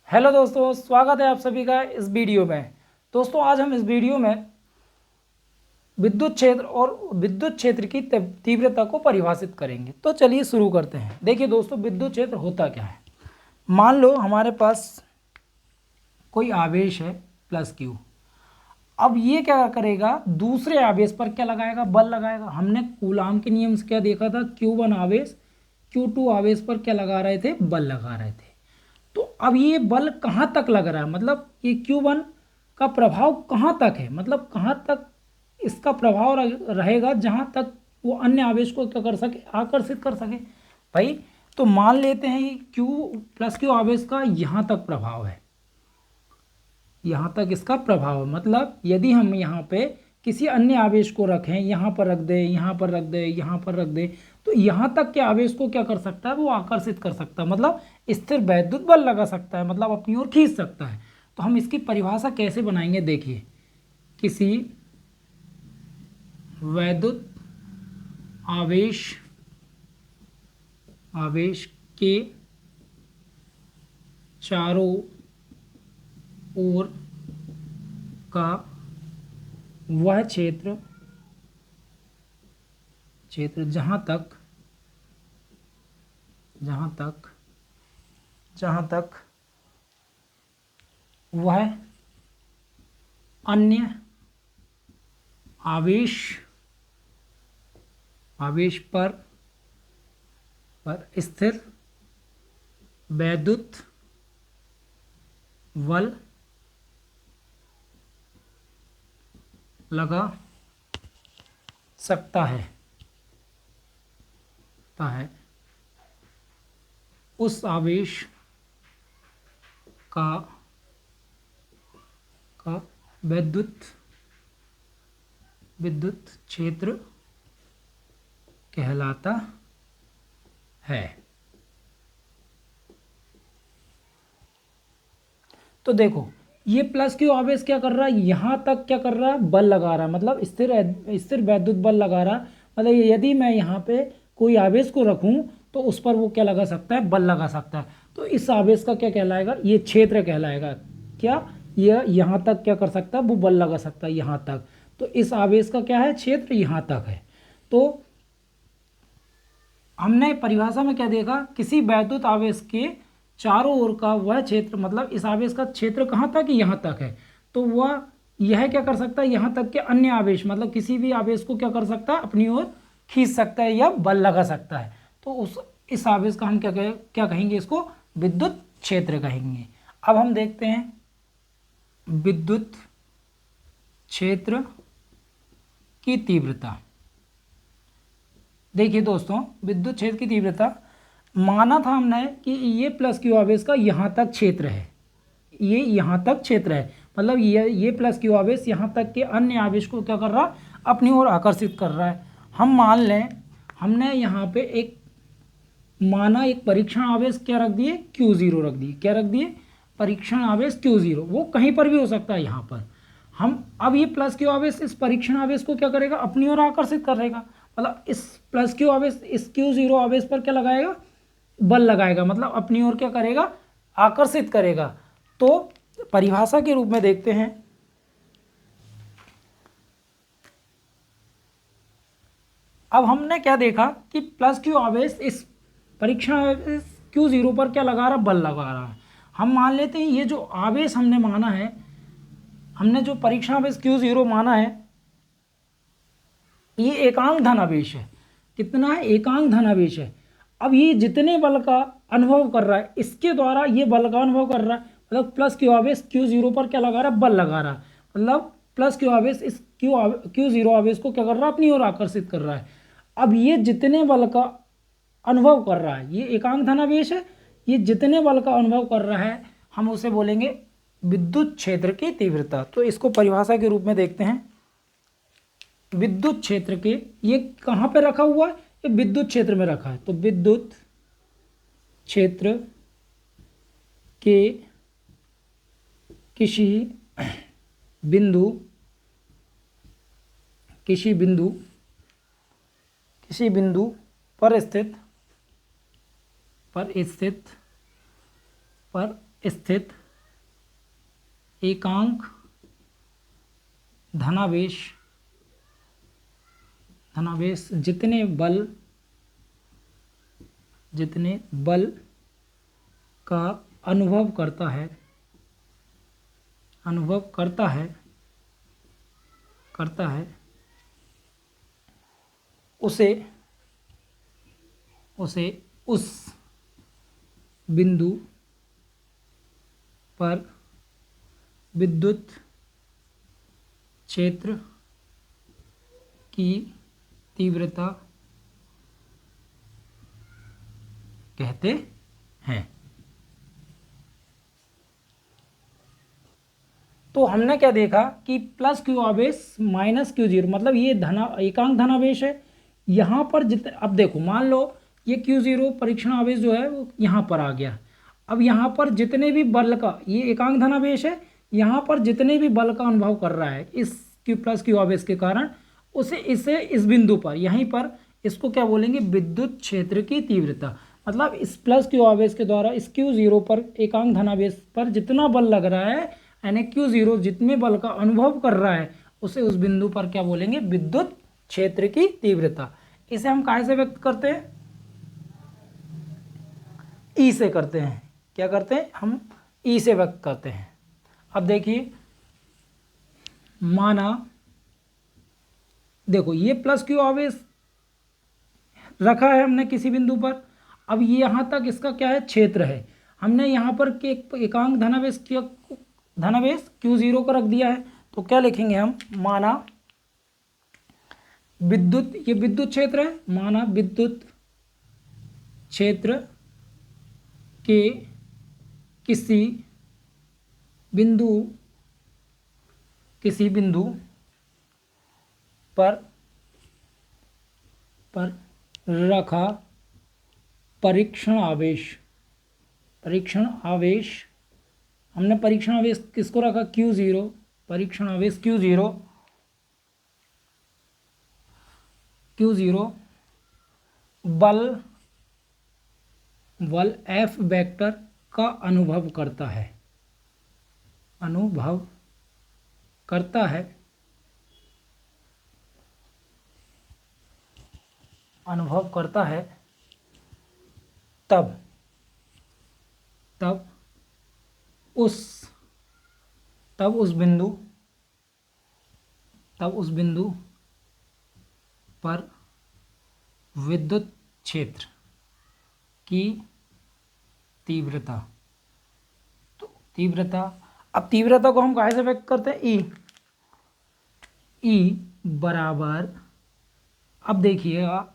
Hello दोस्तों, स्वागत है आप सभी का इस वीडियो में। दोस्तों, आज हम इस वीडियो में विद्युत क्षेत्र और विद्युत क्षेत्र की तीव्रता को परिभाषित करेंगे। तो चलिए शुरू करते हैं। देखिए दोस्तों, विद्युत क्षेत्र होता क्या है। मान लो हमारे पास कोई आवेश है प्लस क्यू। अब ये क्या करेगा, दूसरे आवेश पर क्या लगाएगा, बल लगाएगा। हमने कूलाम के नियम से क्या देखा था, Q1 आवेश Q2 आवेश पर क्या लगा रहे थे, बल लगा रहे थे। तो अब ये बल कहाँ तक लग रहा है, मतलब ये Q1 का प्रभाव कहाँ तक है, मतलब कहाँ तक इसका प्रभाव रहेगा, जहाँ तक वो अन्य आवेश को क्या कर सके, आकर्षित कर सके। भाई, तो मान लेते हैं कि Q प्लस Q आवेश का यहाँ तक प्रभाव है, यहाँ तक इसका प्रभाव है। मतलब यदि हम यहाँ पे किसी अन्य आवेश को रखें, यहाँ पर रख दें, यहाँ पर रख दें, यहाँ पर रख दें, तो यहाँ तक के आवेश को क्या कर सकता है, वो आकर्षित कर सकता है, मतलब स्थिर वैद्युत बल लगा सकता है, मतलब अपनी ओर खींच सकता है। तो हम इसकी परिभाषा कैसे बनाएंगे, देखिए। किसी वैद्युत आवेश आवेश के चारों ओर का वह क्षेत्र जहाँ तक वह अन्य आवेश पर स्थिर वैद्युत बल लगा सकता है उस आवेश का विद्युत क्षेत्र कहलाता है। तो देखो, ये प्लस क्यू आवेश क्या कर रहा है, यहाँ तक क्या कर रहा है, बल लगा रहा है, मतलब स्थिर वैद्युत बल लगा रहा है। मतलब यदि मैं यहाँ पे कोई आवेश को रखूँ तो उस पर वो क्या लगा सकता है, बल लगा सकता है। तो इस आवेश का क्या कहलाएगा, ये क्षेत्र कहलाएगा। क्या यह यहाँ तक क्या कर सकता है, वो बल लगा सकता है यहाँ तक। तो इस आवेश का क्या है, क्षेत्र यहाँ तक है। तो हमने परिभाषा में क्या देखा, किसी वैद्युत आवेश के चारों ओर का वह क्षेत्र, मतलब इस आवेश का क्षेत्र कहाँ तक, यहाँ तक है। तो वह यह क्या कर सकता है, यहाँ तक के अन्य आवेश, मतलब किसी भी आवेश को क्या कर सकता है, अपनी ओर खींच सकता है या बल लगा सकता है। तो इस आवेश का हम क्या कहेंगे, इसको विद्युत क्षेत्र कहेंगे। अब हम देखते हैं विद्युत क्षेत्र की तीव्रता। देखिए दोस्तों, विद्युत क्षेत्र की तीव्रता माना था हमने कि ये प्लस क्यू आवेश का यहाँ तक क्षेत्र है, ये यहाँ तक क्षेत्र है, मतलब ये प्लस क्यू आवेश यहाँ तक के अन्य आवेश को क्या कर रहा, अपनी ओर आकर्षित कर रहा है। हम मान लें, हमने यहाँ पे एक परीक्षण आवेश क्या रख दिए, Q0 रख दिए। क्या रख दिए, परीक्षण आवेश Q0, वो कहीं पर भी हो सकता है यहाँ पर। हम अब ये प्लस क्यू आवेश इस परीक्षण आवेश को क्या करेगा, अपनी ओर आकर्षित करेगा। मतलब इस प्लस क्यू आवेश इस Q0 आवेश पर क्या लगाएगा, बल लगाएगा, मतलब अपनी ओर क्या करेगा, आकर्षित करेगा। तो परिभाषा के रूप में देखते हैं, अब हमने क्या देखा कि प्लस क्यू आवेश इस परीक्षण आवेश Q0 पर क्या लगा रहा, बल लगा रहा है। हम मान लेते हैं ये जो आवेश हमने माना है, हमने जो परीक्षण आवेश Q0 माना है, ये एकांक धन आवेश है। कितना है, एकांक धन आवेश है। अब ये जितने बल का अनुभव कर रहा है, इसके द्वारा ये बल का अनुभव कर रहा है, मतलब प्लस क्यू आवेश Q0 पर क्या लगा रहा है, बल लगा रहा है। मतलब प्लस क्यू आवेश इस Q0 आवेश को क्या कर रहा है, अपनी ओर आकर्षित कर रहा है। अब ये जितने बल का अनुभव कर रहा है, ये एकांक धनावेश है, ये जितने बल का अनुभव कर रहा है, हम उसे बोलेंगे विद्युत क्षेत्र की तीव्रता। तो इसको परिभाषा के रूप में देखते हैं, विद्युत क्षेत्र के, ये कहाँ पे रखा हुआ है, ये विद्युत क्षेत्र में रखा है। तो विद्युत क्षेत्र के किसी बिंदु पर स्थित एकांक धनावेश जितने बल का अनुभव करता है उसे उस बिंदु पर विद्युत क्षेत्र की तीव्रता कहते हैं। तो हमने क्या देखा कि प्लस क्यू आवेश माइनस क्यू जीरो, मतलब ये एकांक धनावेश है। यहाँ पर अब देखो, मान लो ये क्यू जीरो परीक्षण आवेश जो है वो यहाँ पर आ गया। अब यहाँ पर जितने भी बल का, ये एकांक धनावेश है, यहाँ पर जितने भी बल का अनुभव कर रहा है इस क्यू प्लस क्यू आवेश के कारण, इसे इस बिंदु पर, यहीं पर, इसको क्या बोलेंगे, विद्युत क्षेत्र की तीव्रता। मतलब इस प्लस क्यू आवेश के द्वारा इस क्यू जीरो पर, एकांक धनावेश पर जितना बल लग रहा है, यानी क्यू जीरो जितने बल का अनुभव कर रहा है, उसे उस बिंदु पर क्या बोलेंगे, विद्युत क्षेत्र की तीव्रता। इसे हम काहे से व्यक्त करते हैं, ई से करते हैं। क्या करते हैं हम, ई से व्यक्त करते हैं। अब देखिए, माना देखो ये प्लस क्यू आवेश रखा है हमने किसी बिंदु पर। अब ये यहाँ तक इसका क्या है, क्षेत्र है। हमने यहाँ पर के एकांक धनावेश क्यू जीरो को रख दिया है। तो क्या लिखेंगे हम, माना विद्युत, ये विद्युत क्षेत्र है, माना विद्युत क्षेत्र के किसी बिंदु पर रखा परीक्षण आवेश, हमने परीक्षण आवेश किसको रखा, क्यू जीरो, परीक्षण आवेश क्यू जीरो बल एफ वेक्टर का अनुभव करता है, तब उस बिंदु पर विद्युत क्षेत्र की तीव्रता। तो तीव्रता, अब तीव्रता को हम काहे से व्यक्त करते हैं, ई बराबर, अब देखिएगा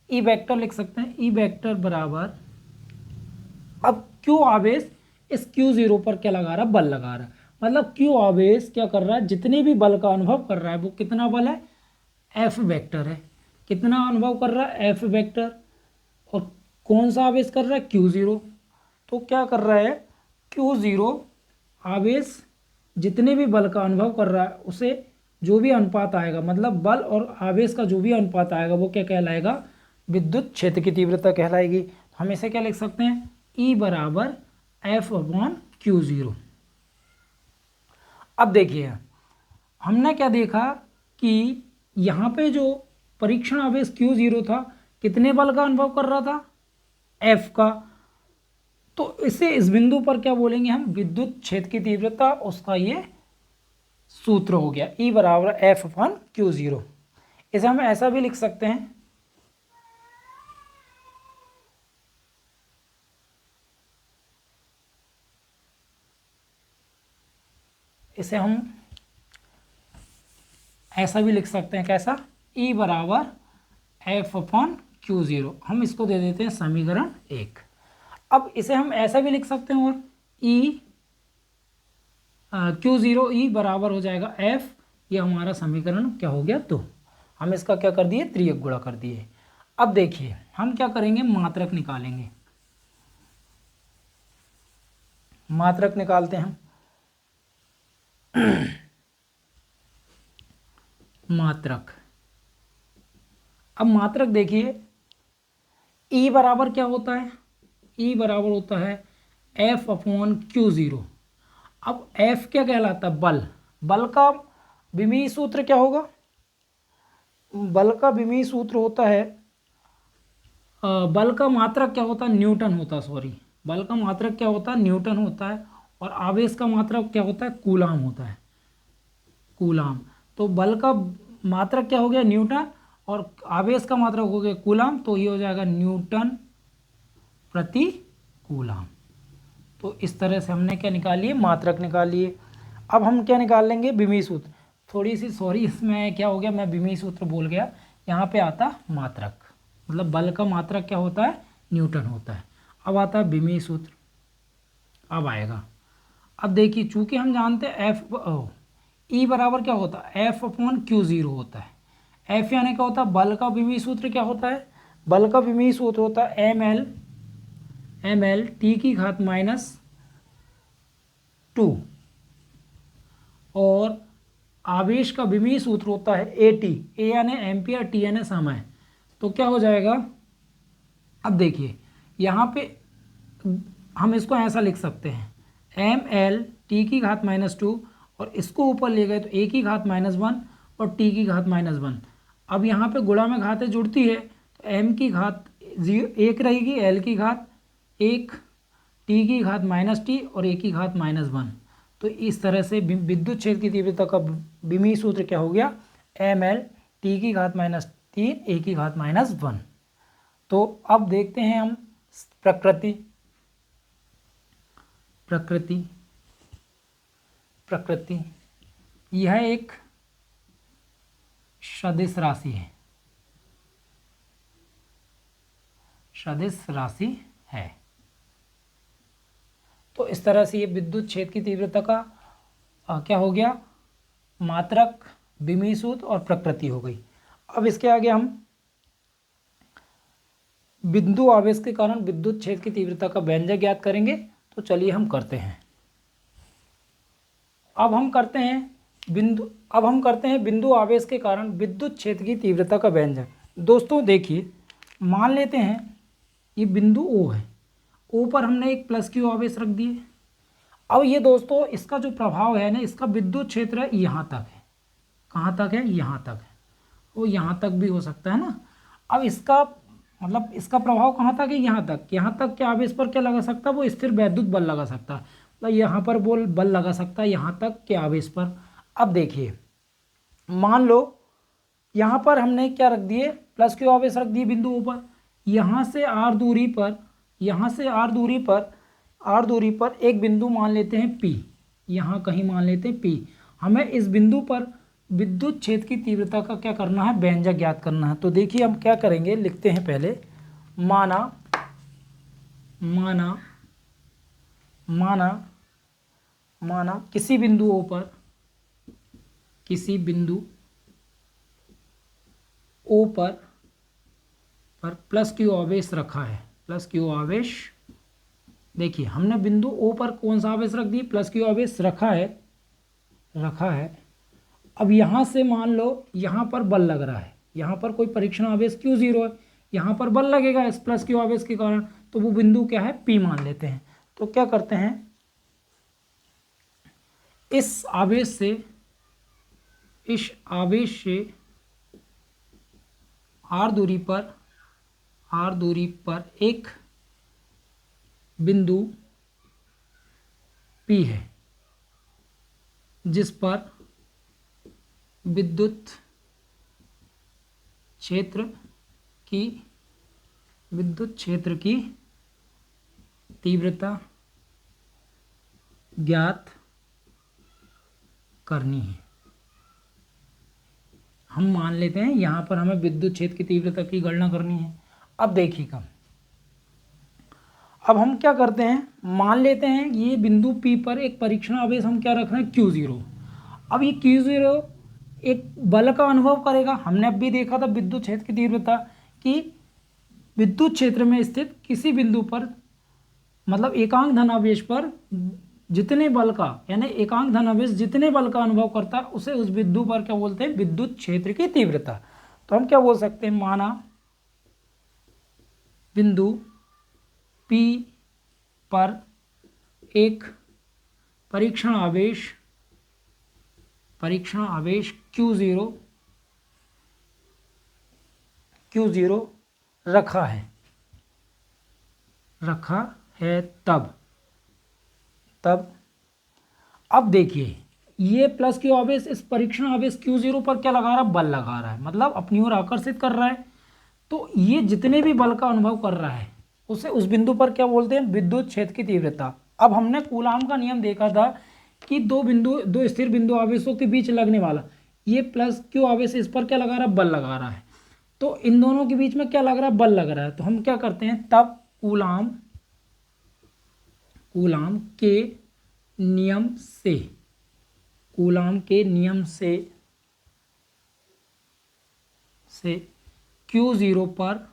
ई वेक्टर लिख सकते हैं, ई वेक्टर बराबर, अब क्यू आवेश इस क्यू जीरो पर क्या लगा रहा है, बल लगा रहा है। मतलब क्यू आवेश क्या कर रहा है, जितने भी बल का अनुभव कर रहा है वो कितना बल है, एफ वेक्टर है। कितना अनुभव कर रहा है, एफ वेक्टर। और कौन सा आवेश कर रहा है, क्यू जीरो। तो क्या कर रहा है, क्यू जीरो आवेश जितने भी बल का अनुभव कर रहा है उसे जो भी अनुपात आएगा, मतलब बल और आवेश का जो भी अनुपात आएगा वो क्या कहलाएगा, विद्युत क्षेत्र की तीव्रता कहलाएगी। हम इसे क्या लिख सकते हैं, ई बराबर एफ अपॉन क्यू जीरो। अब देखिए हमने क्या देखा कि यहाँ पे जो परीक्षण आवेश क्यू जीरो था, कितने बल का अनुभव कर रहा था, एफ का। तो इसे इस बिंदु पर क्या बोलेंगे हम, विद्युत क्षेत्र की तीव्रता, उसका ये सूत्र हो गया, ई बराबर एफ अपॉन क्यू जीरो। इसे हम ऐसा भी लिख सकते हैं, इसे हम ऐसा भी लिख सकते हैं, कैसा, ई बराबर एफ अपॉन क्यू जीरो। हम इसको दे देते हैं समीकरण 1। अब इसे हम ऐसा भी लिख सकते हैं, और ई क्यू जीरो ई बराबर हो जाएगा एफ, ये हमारा समीकरण क्या हो गया, तो हम इसका क्या कर दिए, त्रियक गुणा कर दिए। अब देखिए हम क्या करेंगे, मात्रक निकालेंगे। मात्रक निकालते हैं हम। मात्रक, अब मात्रक देखिए, ई बराबर क्या होता है, ई बराबर होता है एफ अपॉन क्यू ज़ीरो। अब एफ क्या कहलाता है? बल। बल का विमीय सूत्र क्या होगा? बल का विमीय सूत्र होता है बल का मात्रक क्या होता है? न्यूटन होता है, सॉरी, बल का मात्रक क्या होता है? न्यूटन होता है। और आवेश का मात्रक क्या होता है? कूलाम होता है, कूलाम। तो बल का मात्रक क्या हो गया? न्यूटन, और आवेश का मात्रक हो गया कूलाम, तो ये हो जाएगा न्यूटन प्रति कूलाम। तो इस तरह से हमने क्या निकाल लिए? मात्रक निकाल लिए। अब हम क्या निकाल लेंगे? विमीय सूत्र। थोड़ी सी सॉरी, इसमें क्या हो गया, मैं विमीय सूत्र बोल गया, यहाँ पे आता मात्रक। मतलब बल का मात्रक क्या होता है? न्यूटन होता है। अब आता है विमीय सूत्र, अब आएगा। अब देखिए, चूंकि हम जानते हैं एफ ई बराबर क्या होता है? एफ अपॉन क्यू ज़ीरो होता है। एफ यानी क्या होता है? बल का विमीय सूत्र क्या होता है? बल का विमीय सूत्र होता है एम एल टी की घात -2, और आवेश का विमीय सूत्र होता है ए टी। ए यानी एम्पियर, टी यानी समय। तो क्या हो जाएगा? अब देखिए, यहाँ पे हम इसको ऐसा लिख सकते हैं, एम एल टी की घात -2, और इसको ऊपर ले गए तो ए की घात -1 और टी की घात -1। अब यहाँ पे गुणा में घातें जुड़ती है, तो एम की घात 1 रहेगी, एल की घात 1, टी की घात -t और ए की घात -1। तो इस तरह से विद्युत क्षेत्र की तीव्रता का विमीय सूत्र क्या हो गया? एम एल टी की घात -3 ए की घात -1। तो अब देखते हैं हम प्रकृति। प्रकृति प्रकृति यह एक सदिश राशि है, सदिश राशि है। तो इस तरह से ये विद्युत क्षेत्र की तीव्रता का क्या हो गया? मात्रक, विमीय सूत्र और प्रकृति हो गई। अब इसके आगे हम बिंदु आवेश के कारण विद्युत क्षेत्र की तीव्रता का व्यंजक ज्ञात करेंगे। तो चलिए हम करते हैं। अब हम करते हैं बिंदु आवेश के कारण विद्युत क्षेत्र की तीव्रता का व्यंजक। दोस्तों देखिए, मान लेते हैं ये बिंदु ओ है, ओ पर हमने एक प्लस क्यू आवेश रख दिए। अब ये दोस्तों, इसका जो प्रभाव है ना, इसका विद्युत क्षेत्र है यहाँ तक है। कहाँ तक है? यहाँ तक है। वो यहाँ तक भी हो सकता है ना। अब इसका मतलब इसका प्रभाव कहाँ तक है? यहाँ तक। यहाँ तक के आवेश पर क्या लगा सकता है? वो स्थिर वैद्युत बल लगा सकता है। मतलब यहाँ पर बल लगा सकता है यहाँ तक के आवेश पर। अब देखिए, मान लो यहाँ पर हमने क्या रख दिए? प्लस क्यू आवेश रख दिए बिंदुओं पर। यहाँ से आर दूरी पर, आर दूरी पर एक बिंदु मान लेते हैं P। यहाँ कहीं मान लेते हैं P। हमें इस बिंदु पर विद्युत क्षेत्र की तीव्रता का क्या करना है? व्यंजक ज्ञात करना है। तो देखिए हम क्या करेंगे, लिखते हैं पहले। माना माना माना माना किसी बिंदु O पर प्लस क्यू आवेश रखा है। प्लस क्यू आवेश, देखिए हमने बिंदु O पर कौन सा आवेश रख दिया? प्लस क्यू आवेश रखा है। अब यहाँ से मान लो यहाँ पर बल लग रहा है, यहाँ पर कोई परीक्षण आवेश Q0 है, यहाँ पर बल लगेगा इस प्लस क्यू आवेश के कारण। तो वो बिंदु क्या है? P मान लेते हैं। तो क्या करते हैं, इस आवेश से आर दूरी पर एक बिंदु P है, जिस पर विद्युत क्षेत्र की तीव्रता ज्ञात करनी है। हम मान लेते हैं यहाँ पर हमें विद्युत क्षेत्र की तीव्रता की गणना करनी है। अब देखिएगा, अब हम क्या करते हैं, मान लेते हैं ये बिंदु P पर एक परीक्षण आवेश हम क्या रख रहे हैं? Q0। अब ये Q0 एक बल का अनुभव करेगा। हमने अब भी देखा था विद्युत क्षेत्र की तीव्रता कि विद्युत क्षेत्र में स्थित किसी बिंदु पर, मतलब एकांक धनावेश पर जितने बल का, यानी एकांक धनावेश जितने बल का अनुभव करता है उसे उस बिंदु पर क्या बोलते हैं? विद्युत क्षेत्र की तीव्रता। तो हम क्या बोल सकते हैं, माना बिंदु P पर एक परीक्षण आवेश Q0 रखा है तब अब देखिए ये प्लस Q आवेश इस परीक्षण आवेश Q0 पर क्या लगा रहा है, बल लगा रहा है, मतलब अपनी ओर आकर्षित कर रहा है। तो ये जितने भी बल का अनुभव कर रहा है उसे उस बिंदु पर क्या बोलते हैं, विद्युत क्षेत्र की तीव्रता। अब हमने कूलाम का नियम देखा था कि दो स्थिर बिंदु आवेशों के बीच लगने वाला ये प्लस Q आवेश इस पर क्या लगा रहा है, बल लगा रहा है। तो इन दोनों के बीच में क्या लग रहा है, बल लग रहा है। तो हम क्या करते हैं, तब कूलाम के नियम से Q0 पर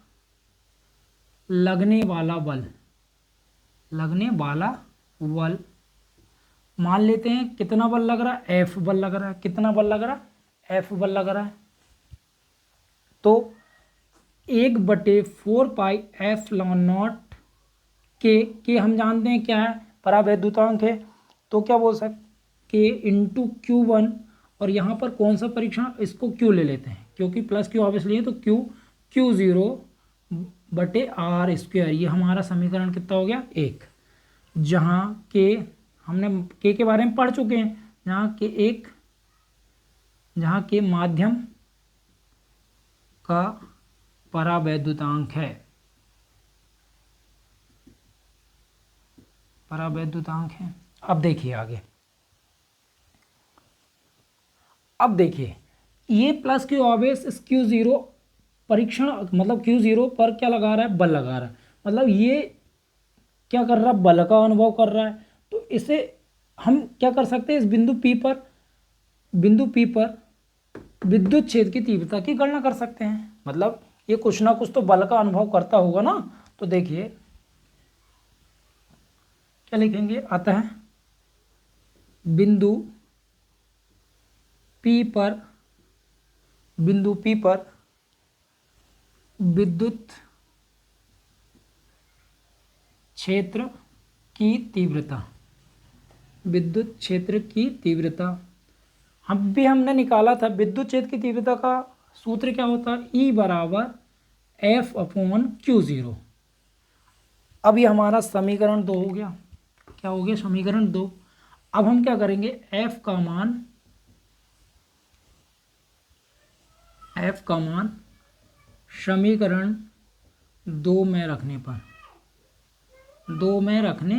लगने वाला बल मान लेते हैं कितना बल लग रहा है, F बल लग रहा है। कितना बल लग रहा है, F बल लग रहा है। तो 1/4 पाई एप्सिलॉन नॉट के हम जानते हैं क्या है, परावैद्युतांक है। तो क्या बोल सकते के इंटू Q1, और यहाँ पर कौन सा परीक्षण, इसको Q ले लेते हैं क्योंकि प्लस Q ऑब्वियसली है, तो Q0/R²। ये हमारा समीकरण कितना हो गया, 1। जहाँ के हमने के बारे में पढ़ चुके हैं, जहाँ के माध्यम का परावैद्युतांक है, अब देखिए आगे, अब देखिए ये प्लस Q आवेश इस Q0 परीक्षण मतलब Q0 पर क्या लगा रहा है, बल लगा रहा है। मतलब ये क्या कर रहा है, बल का अनुभव कर रहा है। तो इसे हम क्या कर सकते हैं, इस बिंदु P पर विद्युत क्षेत्र की तीव्रता की गणना कर सकते हैं। मतलब ये कुछ ना कुछ तो बल का अनुभव करता होगा ना। तो देखिए क्या लिखेंगे, अतः बिंदु P पर विद्युत क्षेत्र की तीव्रता हमने निकाला था। विद्युत क्षेत्र की तीव्रता का सूत्र क्या होता है, E = F/Q0। अब ये हमारा समीकरण 2 हो गया। क्या हो गया, समीकरण 2। अब हम क्या करेंगे, F का मान समीकरण 2 में रखने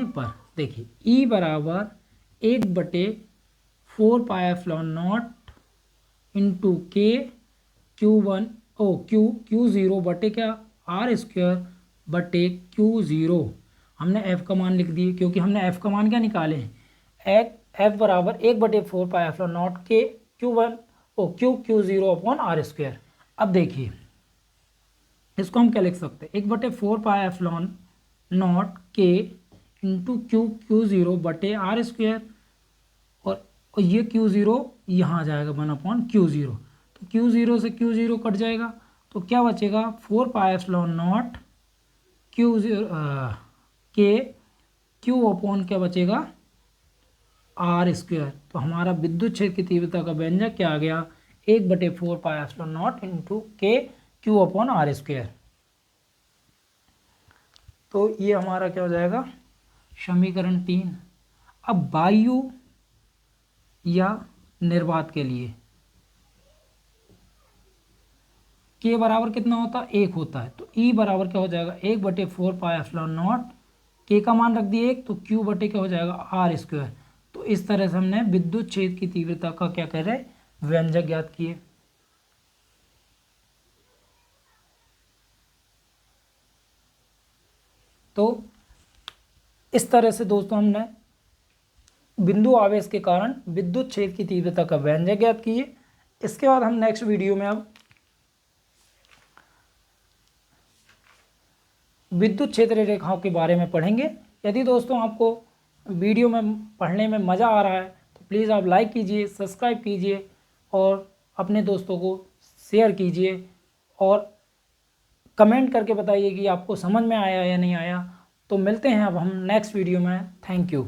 पर देखिए E = 1/4 pi epsilon not into के Q0/R²/Q0। हमने F का मान लिख दिए क्योंकि हमने F का मान क्या निकाले हैं, F = 1/4 पाई एप्सिलॉन नॉट के Q0/R²। अब देखिए इसको हम क्या लिख सकते हैं, 1/4 पाई एप्सिलॉन नॉट के इंटू Q0/R², और ये Q0 यहाँ आ जाएगा 1/Q0। तो Q0 से Q0 कट जाएगा, तो क्या बचेगा, 4 पाई एप्सिलॉन नॉट Q0 के Q/ क्या बचेगा, R²। तो हमारा विद्युत क्षेत्र की तीव्रता का व्यंजक क्या आ गया, 1/4 पाई एप्सिलॉन नॉट इंटू के Q/R²। तो ये हमारा क्या हो जाएगा, समीकरण 3। अब वायु या निर्वात के लिए के बराबर कितना होता है, 1 होता है। तो E बराबर क्या हो जाएगा, 1/4 पाई एप्सिलॉन नॉट, के का मान रख दिए 1, तो Q/ क्या हो जाएगा, R²। तो इस तरह से हमने विद्युत क्षेत्र की तीव्रता का क्या कह रहे हैं, व्यंजक ज्ञात किए। तो इस तरह से दोस्तों हमने बिंदु आवेश के कारण विद्युत क्षेत्र की तीव्रता का व्यंजक ज्ञात किए। इसके बाद हम नेक्स्ट वीडियो में अब विद्युत क्षेत्र रेखाओं के बारे में पढ़ेंगे। यदि दोस्तों आपको वीडियो में पढ़ने में मज़ा आ रहा है तो प्लीज़ आप लाइक कीजिए, सब्सक्राइब कीजिए और अपने दोस्तों को शेयर कीजिए, और कमेंट करके बताइए कि आपको समझ में आया या नहीं आया। तो मिलते हैं अब हम नेक्स्ट वीडियो में। Thank you.